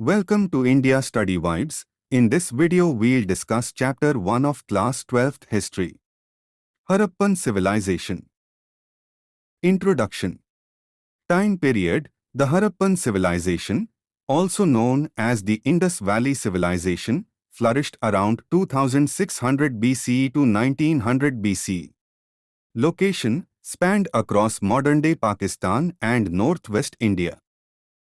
Welcome to India Study Vibes. In this video we'll discuss Chapter 1 of Class 12th History. Harappan Civilization. Introduction. Time period. The Harappan Civilization, also known as the Indus Valley Civilization, flourished around 2600 BCE to 1900 BCE. Location, spanned across modern-day Pakistan and northwest India.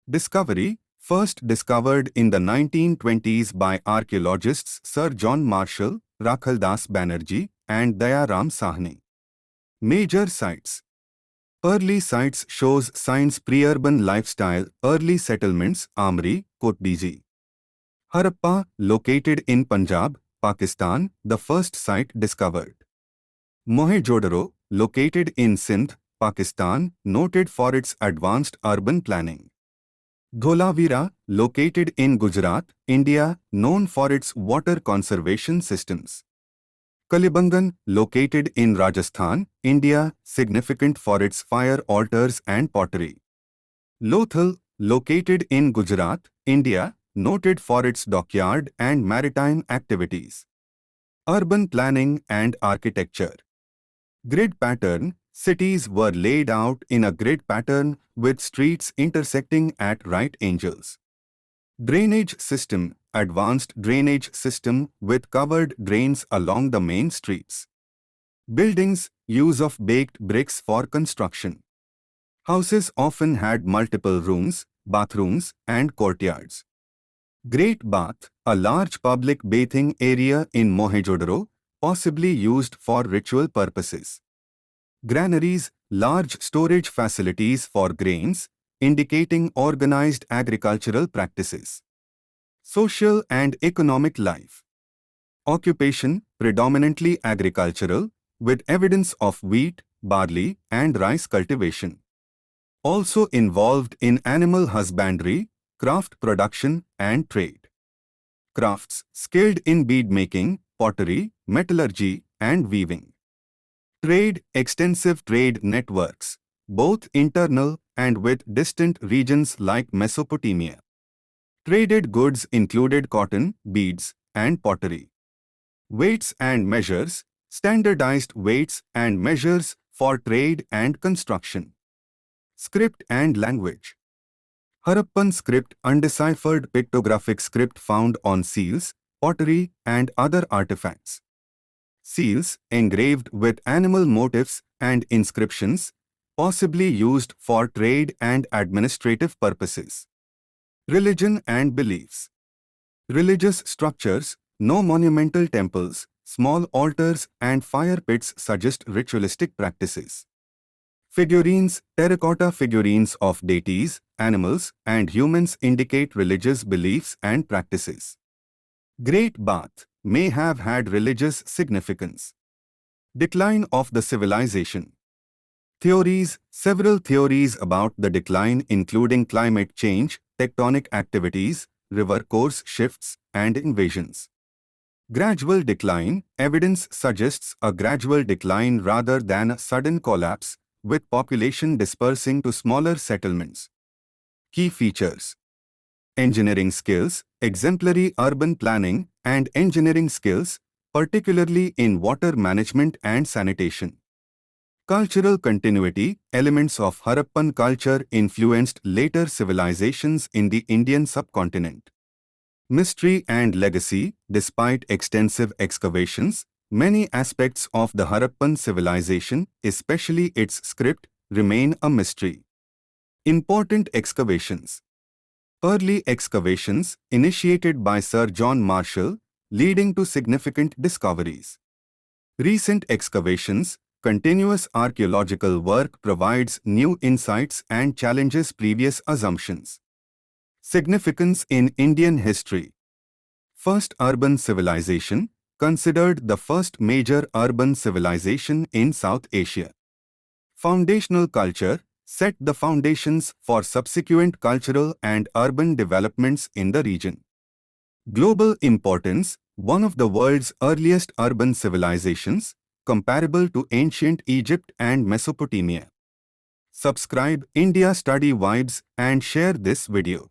Discovery, first discovered in the 1920s by archaeologists Sir John Marshall, Rakhaldas Banerjee, and Dayaram Sahni. Major sites. Early sites shows signs pre-urban lifestyle, early settlements, Amri, Kotdiji. Harappa, located in Punjab, Pakistan, the first site discovered. Mohenjo-Daro, located in Sindh, Pakistan, noted for its advanced urban planning. Dholavira, located in Gujarat, India, known for its water conservation systems. Kalibangan, located in Rajasthan, India, significant for its fire altars and pottery. Lothal, located in Gujarat, India, noted for its dockyard and maritime activities. Urban planning and architecture. Grid pattern. Cities were laid out in a grid pattern with streets intersecting at right angles. Drainage system. Advanced drainage system with covered drains along the main streets. Buildings. Use of baked bricks for construction. Houses often had multiple rooms, bathrooms, and courtyards. Great Bath, a large public bathing area in Mohenjo-Daro, possibly used for ritual purposes. Granaries, large storage facilities for grains, indicating organized agricultural practices. Social and economic life. Occupation, predominantly agricultural, with evidence of wheat, barley, and rice cultivation. Also involved in animal husbandry, craft production, and trade. Crafts, skilled in bead making, pottery, metallurgy, and weaving. Trade, extensive trade networks, both internal and with distant regions like Mesopotamia. Traded goods included cotton, beads, and pottery. Weights and measures, standardized weights and measures for trade and construction. Script and language. Harappan script, undeciphered pictographic script found on seals, pottery, and other artifacts. Seals, engraved with animal motifs and inscriptions, possibly used for trade and administrative purposes. Religion and beliefs. Religious structures, no monumental temples, small altars and fire pits suggest ritualistic practices. Figurines, terracotta figurines of deities, animals, and humans indicate religious beliefs and practices. Great Bath may have had religious significance. Decline of the civilization. Theories. Several theories about the decline including climate change, tectonic activities, river course shifts, and invasions. Gradual decline. Evidence suggests a gradual decline rather than a sudden collapse, with population dispersing to smaller settlements. Key features. Engineering skills, exemplary urban planning, and engineering skills, particularly in water management and sanitation. Cultural continuity. Elements of Harappan culture influenced later civilizations in the Indian subcontinent. Mystery and legacy. Despite extensive excavations, many aspects of the Harappan civilization, especially its script, remain a mystery. Important excavations. Early excavations, initiated by Sir John Marshall, leading to significant discoveries. Recent excavations. Continuous archaeological work provides new insights and challenges previous assumptions. Significance in Indian history. First urban civilization, considered the first major urban civilization in South Asia. Foundational culture, set the foundations for subsequent cultural and urban developments in the region. Global importance, one of the world's earliest urban civilizations, comparable to ancient Egypt and Mesopotamia. Subscribe India Study Vibes and share this video.